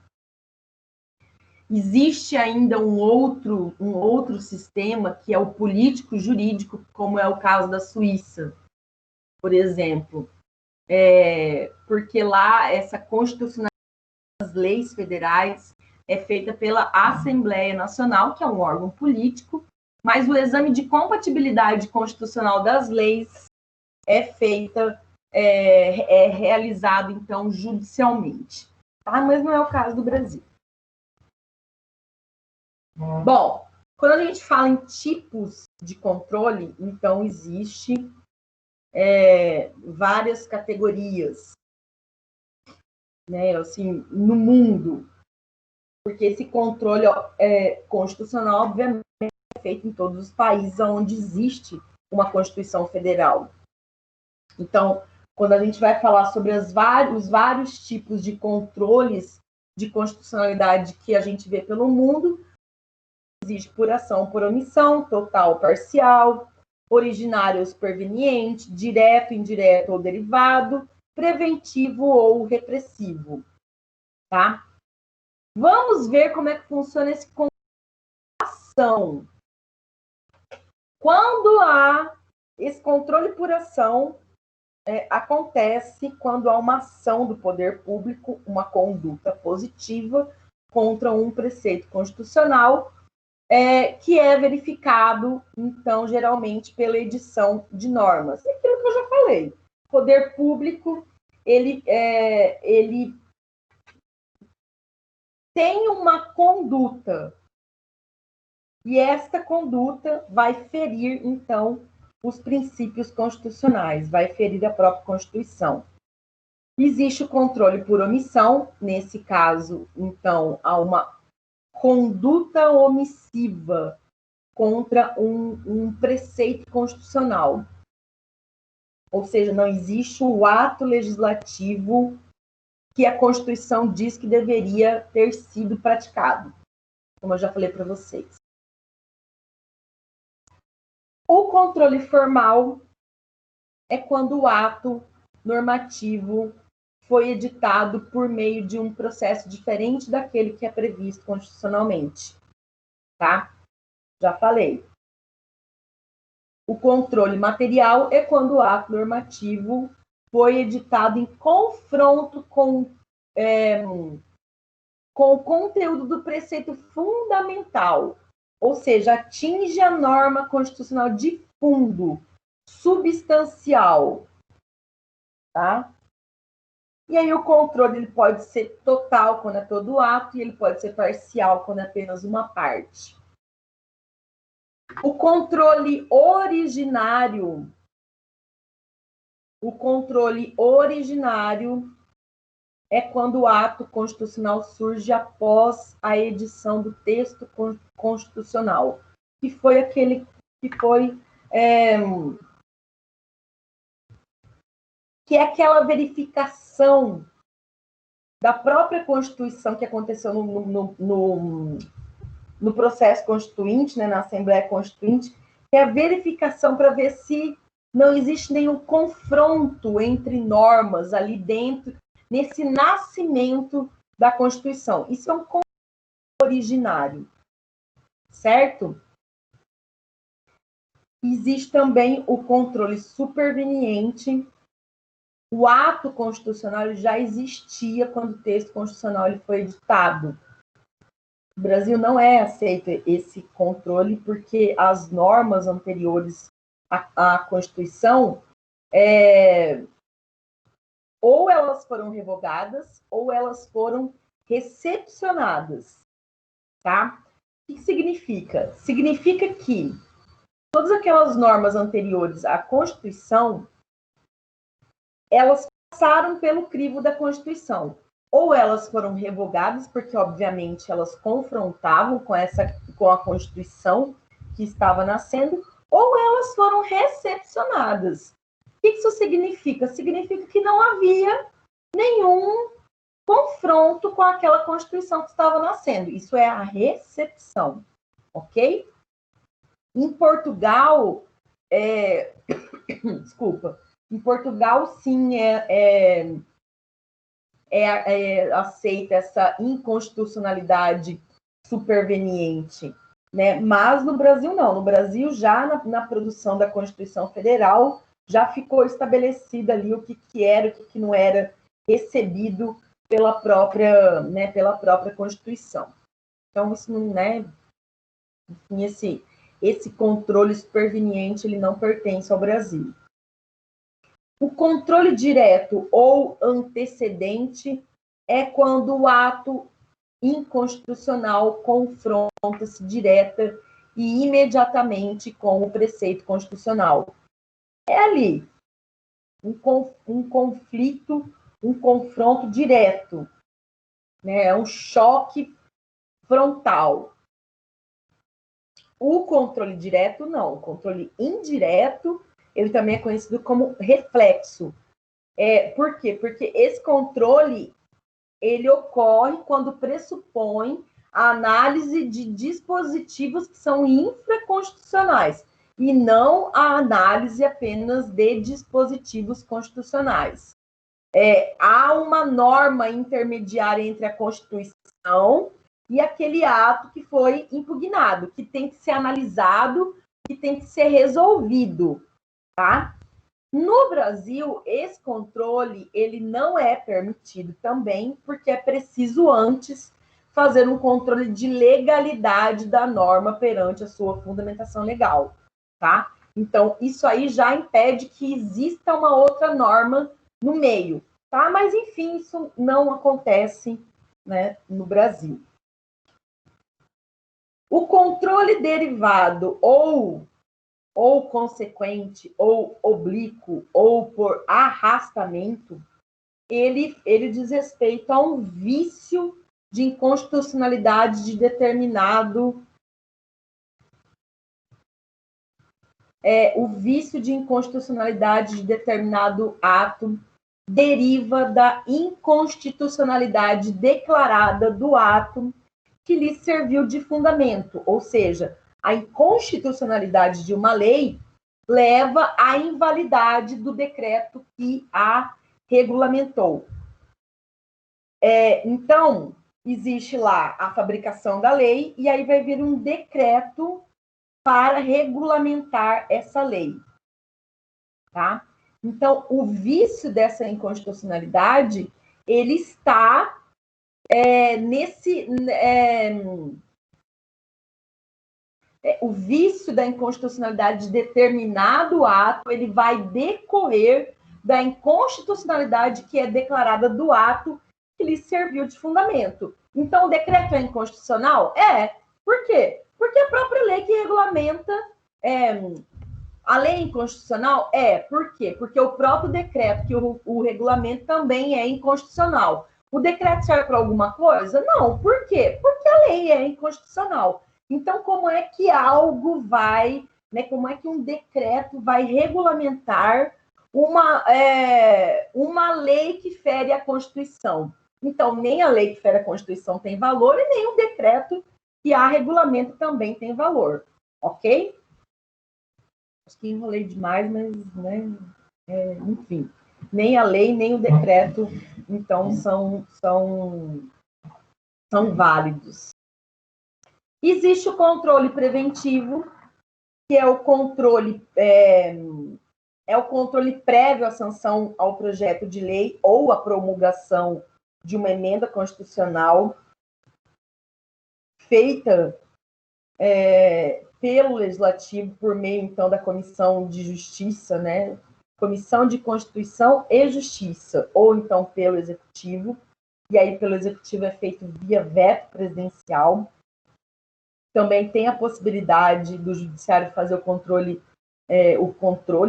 Existe ainda um outro sistema, que é o político-jurídico, como é o caso da Suíça, por exemplo. Porque lá essa constitucionalidade das leis federais é feita pela Assembleia Nacional, que é um órgão político, mas o exame de compatibilidade constitucional das leis é realizado, então, judicialmente. Tá? Mas não é o caso do Brasil. Bom, quando a gente fala em tipos de controle, então existe várias categorias, né, assim, no mundo, porque esse controle constitucional, obviamente, é feito em todos os países onde existe uma Constituição Federal. Então, quando a gente vai falar sobre os vários tipos de controles de constitucionalidade que a gente vê pelo mundo, existe por ação ou por omissão, total ou parcial, originário ou superveniente, direto, indireto ou derivado, preventivo ou repressivo, tá? Vamos ver como é que funciona esse controle por ação. Quando há esse controle por ação, acontece quando há uma ação do poder público, uma conduta positiva contra um preceito constitucional, que é verificado, então, geralmente, pela edição de normas. É aquilo que eu já falei. O poder público, ele tem uma conduta, e esta conduta vai ferir, então, os princípios constitucionais, vai ferir a própria Constituição. Existe o controle por omissão, nesse caso, então, há uma conduta omissiva contra um preceito constitucional. Ou seja, não existe o ato legislativo que a Constituição diz que deveria ter sido praticado, como eu já falei para vocês. O controle formal é quando o ato normativo foi editado por meio de um processo diferente daquele que é previsto constitucionalmente, tá? Já falei. O controle material é quando o ato normativo foi editado em confronto com o conteúdo do preceito fundamental, ou seja, atinge a norma constitucional de fundo, substancial, tá? E aí o controle ele pode ser total quando é todo o ato e ele pode ser parcial quando é apenas uma parte. O controle originário é quando o ato constitucional surge após a edição do texto constitucional, que foi aquele que foi que é aquela verificação da própria Constituição que aconteceu no processo constituinte, né, na Assembleia Constituinte, que é a verificação para ver se não existe nenhum confronto entre normas ali dentro, nesse nascimento da Constituição. Isso é um controle originário, certo? Existe também o controle superveniente. O ato constitucional já existia quando o texto constitucional ele foi editado. No Brasil não é aceito esse controle porque as normas anteriores à Constituição ou elas foram revogadas ou elas foram recepcionadas, tá? O que significa? Significa que todas aquelas normas anteriores à Constituição, elas passaram pelo crivo da Constituição. Ou elas foram revogadas, porque, obviamente, elas confrontavam com a Constituição que estava nascendo, ou elas foram recepcionadas. O que isso significa? Significa que não havia nenhum confronto com aquela Constituição que estava nascendo. Isso é a recepção, ok? Em Portugal, desculpa, em Portugal, sim, aceita essa inconstitucionalidade superveniente, né? Mas no Brasil não. No Brasil, já na produção da Constituição Federal, já ficou estabelecido ali o que era, o que não era recebido pela própria Constituição. Então, isso não, né? Enfim, esse controle superveniente, ele não pertence ao Brasil. O controle direto ou antecedente é quando o ato inconstitucional confronta-se direta e imediatamente com o preceito constitucional. É ali um conflito, um confronto direto, né? É um choque frontal. O controle direto, não. O controle indireto, ele também é conhecido como reflexo. Por quê? Porque esse controle, ele ocorre quando pressupõe a análise de dispositivos que são infraconstitucionais e não a análise apenas de dispositivos constitucionais. Há uma norma intermediária entre a Constituição e aquele ato que foi impugnado, que tem que ser analisado, que tem que ser resolvido, tá? No Brasil, esse controle ele não é permitido também, porque é preciso antes fazer um controle de legalidade da norma perante a sua fundamentação legal, tá? Então, isso aí já impede que exista uma outra norma no meio, tá? Mas, enfim, isso não acontece, né, no Brasil. O controle derivado ou consequente, ou oblíquo, ou por arrastamento, ele diz respeito a um vício de inconstitucionalidade de determinado... o vício de inconstitucionalidade de determinado ato deriva da inconstitucionalidade declarada do ato que lhe serviu de fundamento, ou seja, a inconstitucionalidade de uma lei leva à invalidade do decreto que a regulamentou. Então, existe lá a fabricação da lei, e aí vai vir um decreto para regulamentar essa lei. Tá? Então, o vício dessa inconstitucionalidade, ele está o vício da inconstitucionalidade de determinado ato, ele vai decorrer da inconstitucionalidade que é declarada do ato que lhe serviu de fundamento. Então, o decreto é inconstitucional? Por quê? Porque a própria lei que regulamenta... a lei é inconstitucional? Por quê? Porque o próprio decreto, que o regulamento também é inconstitucional. O decreto serve para alguma coisa? Não. Por quê? Porque a lei é inconstitucional. Então, como é que algo vai, né, como é que um decreto vai regulamentar uma lei que fere a Constituição? Então, nem a lei que fere a Constituição tem valor e nem o decreto que a regulamento também tem valor. Ok? Acho que enrolei demais, mas, né, enfim, nem a lei, nem o decreto, então, são válidos. Existe o controle preventivo, que é o controle, o controle prévio à sanção ao projeto de lei ou à promulgação de uma emenda constitucional feita pelo Legislativo por meio, então, da Comissão de Justiça, né? Comissão de Constituição e Justiça, ou então pelo Executivo, e aí pelo Executivo é feito via veto presidencial. Também tem a possibilidade do Judiciário fazer o controle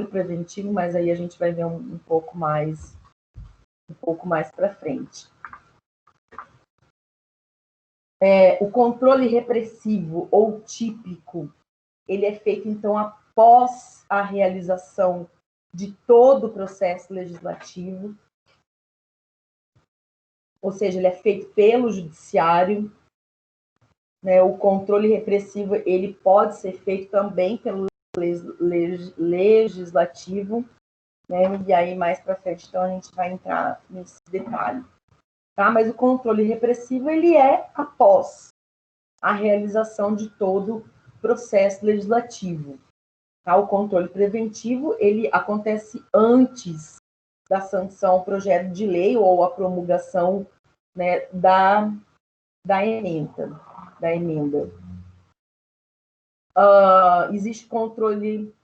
preventivo, mas aí a gente vai ver um pouco mais para frente. O controle repressivo ou típico, ele é feito, então, após a realização de todo o processo legislativo, ou seja, ele é feito pelo Judiciário, né? O controle repressivo, ele pode ser feito também pelo Legislativo, né? E aí, mais para frente, então, a gente vai entrar nesse detalhe. Tá? Mas o controle repressivo, ele é após a realização de todo o processo legislativo. Tá? O controle preventivo, ele acontece antes da sanção ao projeto de lei ou a promulgação, né, da emenda. Existe controle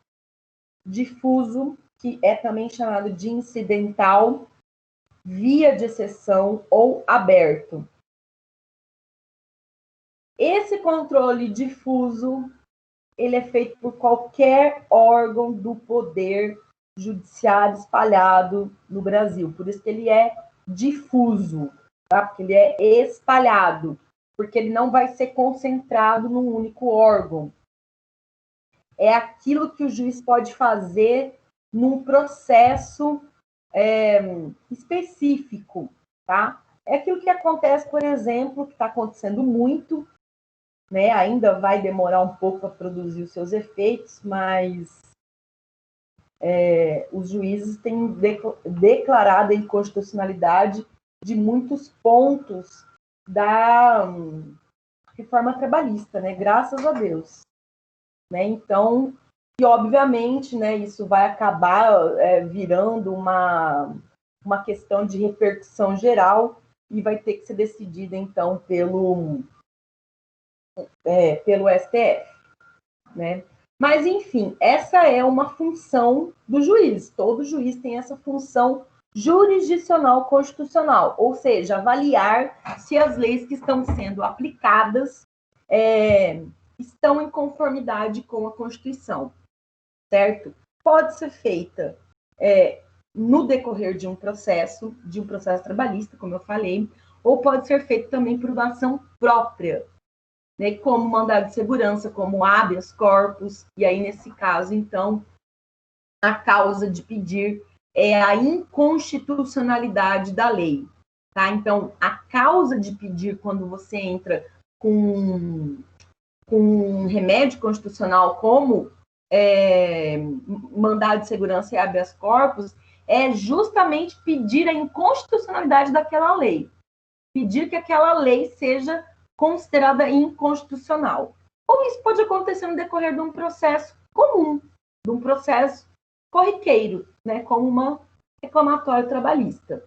difuso, que é também chamado de incidental, via de exceção ou aberto. Esse controle difuso, ele é feito por qualquer órgão do poder judiciário espalhado no Brasil. Por isso que ele é difuso, tá? Porque ele é espalhado, porque ele não vai ser concentrado num único órgão. É aquilo que o juiz pode fazer num processo específico, tá? É aquilo que acontece, por exemplo, que está acontecendo muito, né? Ainda vai demorar um pouco para produzir os seus efeitos, mas os juízes têm declarado a inconstitucionalidade de muitos pontos da reforma trabalhista, né? Graças a Deus. Né? Então, e obviamente, né, isso vai acabar virando uma questão de repercussão geral e vai ter que ser decidida, então, pelo STF. Né? Mas, enfim, essa é uma função do juiz. Todo juiz tem essa função jurisdicional constitucional, ou seja, avaliar se as leis que estão sendo aplicadas estão em conformidade com a Constituição, certo? Pode ser feita no decorrer de um processo trabalhista, como eu falei, ou pode ser feito também por uma ação própria, né, como mandado de segurança, como habeas corpus, e aí, nesse caso, então, a causa de pedir é a inconstitucionalidade da lei. Tá? Então, a causa de pedir, quando você entra com um remédio constitucional como mandado de segurança e habeas corpus, é justamente pedir a inconstitucionalidade daquela lei. Pedir que aquela lei seja considerada inconstitucional. Ou isso pode acontecer no decorrer de um processo comum, de um processo corriqueiro, né, como uma reclamatória trabalhista,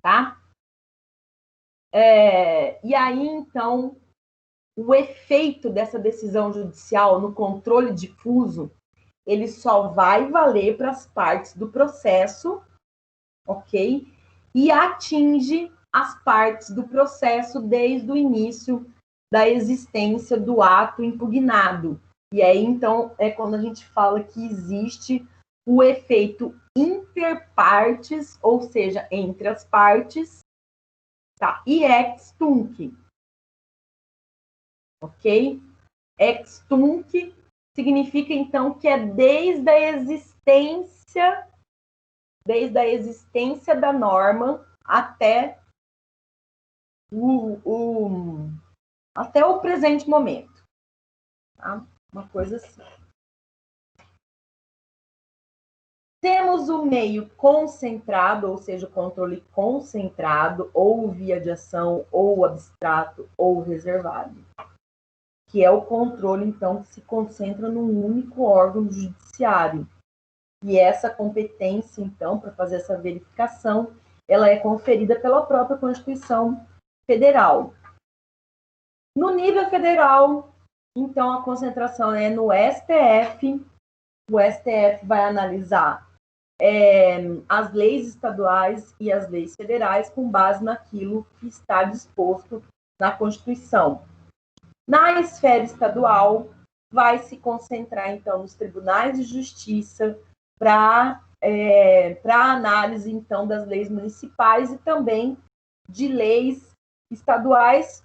tá? E aí, então, o efeito dessa decisão judicial no controle difuso, ele só vai valer para as partes do processo, ok? E atinge as partes do processo desde o início da existência do ato impugnado. E aí, então, é quando a gente fala que existe o efeito interpartes, ou seja, entre as partes, tá? E ex tunc, ok? Ex tunc significa, então, que é desde a existência da norma até até o presente momento. Tá? Uma coisa assim. Temos o meio concentrado, ou seja, o controle concentrado, ou via de ação, ou abstrato, ou reservado, que é o controle, então, que se concentra num único órgão judiciário. E essa competência, então, para fazer essa verificação, ela é conferida pela própria Constituição Federal. No nível federal, então, a concentração é no STF. O STF vai analisar as leis estaduais e as leis federais com base naquilo que está disposto na Constituição. Na esfera estadual, vai se concentrar, então, nos tribunais de justiça para análise, então, das leis municipais e também de leis estaduais,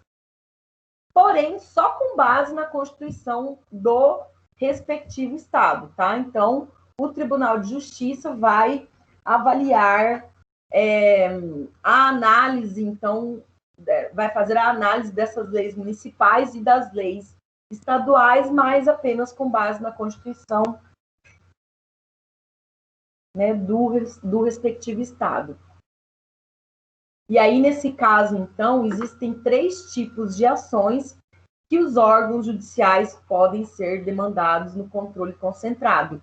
porém, só com base na Constituição do respectivo estado, tá? Então, o Tribunal de Justiça vai avaliar a análise, então, vai fazer a análise dessas leis municipais e das leis estaduais, mas apenas com base na Constituição, né, do respectivo estado. E aí, nesse caso, então, existem 3 tipos de ações que os órgãos judiciais podem ser demandados no controle concentrado,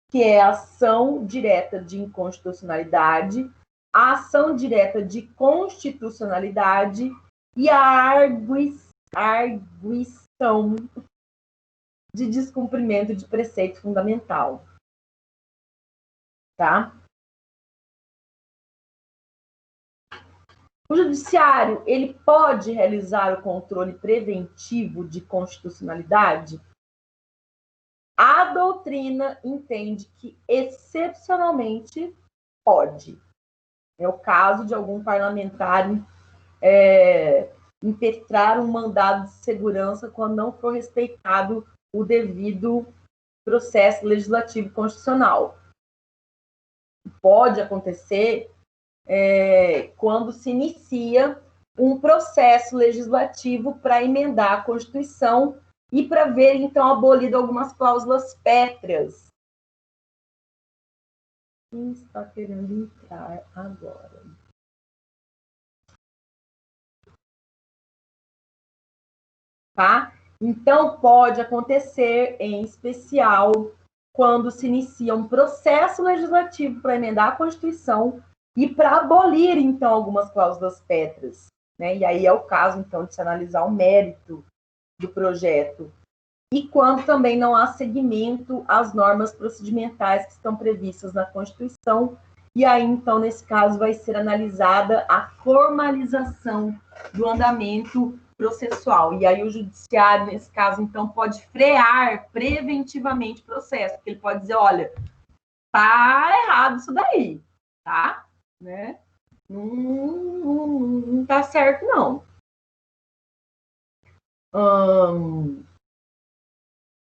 que é a ação direta de inconstitucionalidade, a ação direta de constitucionalidade e a arguição de descumprimento de preceito fundamental. Tá? O judiciário, ele pode realizar o controle preventivo de constitucionalidade? A doutrina entende que, excepcionalmente, pode. É o caso de algum parlamentar impetrar um mandado de segurança quando não for respeitado o devido processo legislativo constitucional. Pode acontecer quando se inicia um processo legislativo para emendar a Constituição e para ver, então, abolido algumas cláusulas pétreas. Quem está querendo entrar agora? Tá? Então, pode acontecer, em especial, quando se inicia um processo legislativo para emendar a Constituição e para abolir, então, algumas cláusulas pétreas. Né? E aí é o caso, então, de se analisar o mérito do projeto. E quando também não há seguimento às normas procedimentais que estão previstas na Constituição, e aí, então, nesse caso, vai ser analisada a formalização do andamento processual. E aí o judiciário, nesse caso, então, pode frear preventivamente o processo, porque ele pode dizer, olha, tá errado isso daí, tá? Né? Não tá certo, não.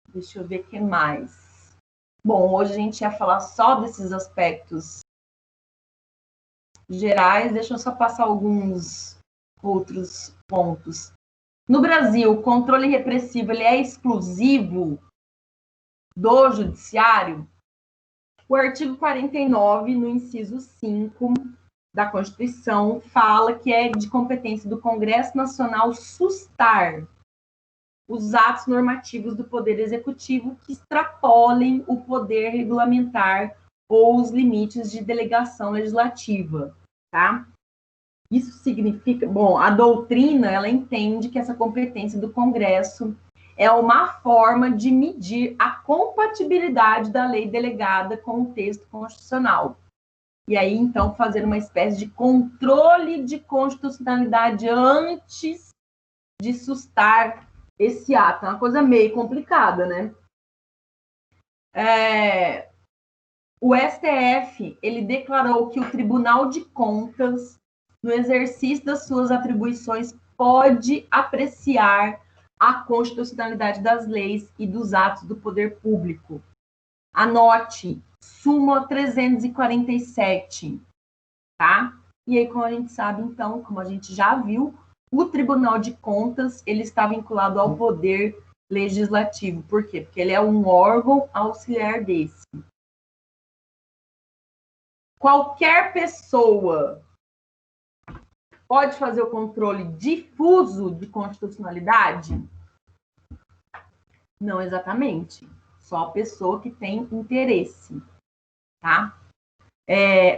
Deixa eu ver o que mais. Bom, hoje a gente ia falar só desses aspectos gerais. Deixa eu só passar alguns outros pontos. No Brasil, o controle repressivo ele é exclusivo do judiciário? O artigo 49, no inciso 5 da Constituição, fala que é de competência do Congresso Nacional sustar os atos normativos do Poder Executivo que extrapolem o poder regulamentar ou os limites de delegação legislativa, tá? Isso significa, bom, a doutrina, ela entende que essa competência do Congresso é uma forma de medir a compatibilidade da lei delegada com o texto constitucional. E aí, então, fazer uma espécie de controle de constitucionalidade antes de sustar esse ato. É uma coisa meio complicada, né? O STF, ele declarou que o Tribunal de Contas, no exercício das suas atribuições, pode apreciar a constitucionalidade das leis e dos atos do poder público. Anote, súmula 347, tá? E aí, como a gente sabe, então, como a gente já viu, o Tribunal de Contas, ele está vinculado ao poder legislativo. Por quê? Porque ele é um órgão auxiliar desse. Qualquer pessoa pode fazer o controle difuso de constitucionalidade? Não exatamente. Só a pessoa que tem interesse, tá?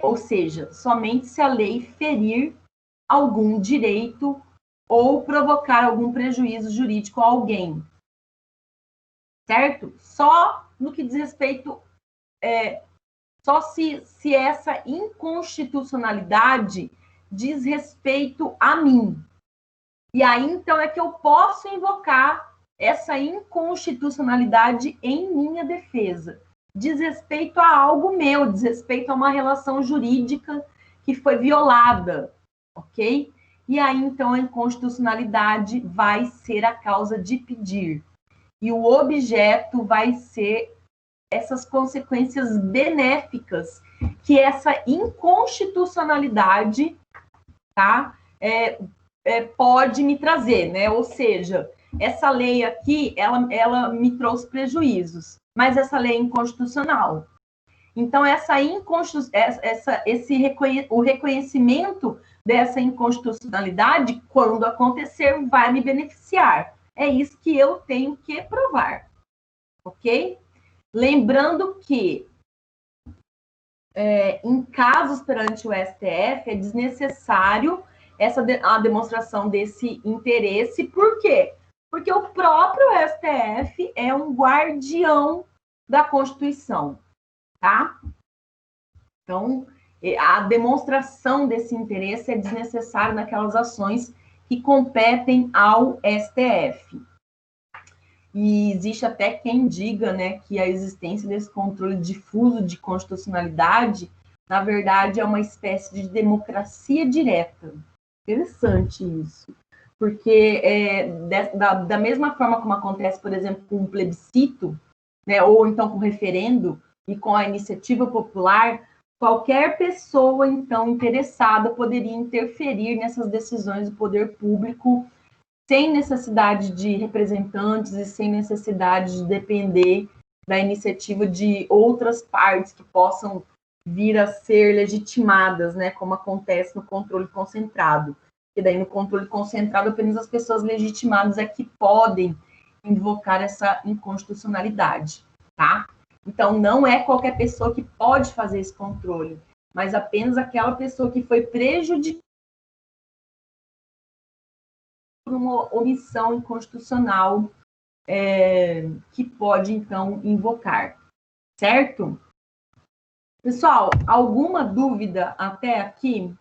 Ou seja, somente se a lei ferir algum direito ou provocar algum prejuízo jurídico a alguém. Certo? Só no que diz respeito... só se essa inconstitucionalidade diz respeito a mim. E aí, então, é que eu posso invocar essa inconstitucionalidade em minha defesa. Diz respeito a algo meu, diz respeito a uma relação jurídica que foi violada, ok? E aí, então, a inconstitucionalidade vai ser a causa de pedir. E o objeto vai ser essas consequências benéficas que essa inconstitucionalidade, tá, pode me trazer, né? Ou seja, essa lei aqui, ela me trouxe prejuízos, mas essa lei é inconstitucional. Então, o reconhecimento dessa inconstitucionalidade, quando acontecer, vai me beneficiar. É isso que eu tenho que provar, ok? Lembrando que, em casos perante o STF, é desnecessário a demonstração desse interesse. Por quê? Porque o próprio STF é um guardião da Constituição, tá? Então, a demonstração desse interesse é desnecessária naquelas ações que competem ao STF. E existe até quem diga, né, que a existência desse controle difuso de constitucionalidade, na verdade, é uma espécie de democracia direta. Interessante isso. Porque da mesma forma como acontece, por exemplo, com um plebiscito, né, ou então com o referendo e com a iniciativa popular, qualquer pessoa, então, interessada poderia interferir nessas decisões do poder público sem necessidade de representantes e sem necessidade de depender da iniciativa de outras partes que possam vir a ser legitimadas, né, como acontece no controle concentrado. E daí, no controle concentrado, apenas as pessoas legitimadas é que podem invocar essa inconstitucionalidade, tá? Então, não é qualquer pessoa que pode fazer esse controle, mas apenas aquela pessoa que foi prejudicada por uma omissão inconstitucional que pode, então, invocar, certo? Pessoal, alguma dúvida até aqui?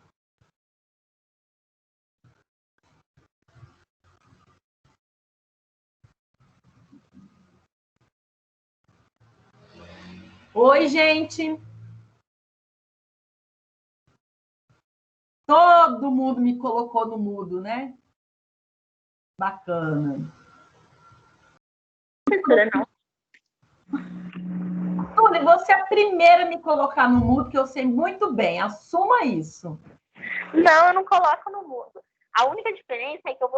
Oi, gente! Todo mundo me colocou no mudo, né? Bacana. Não. Tune, você é a primeira a me colocar no mudo, que eu sei muito bem. Assuma isso. Não, eu não coloco no mudo. A única diferença é que eu vou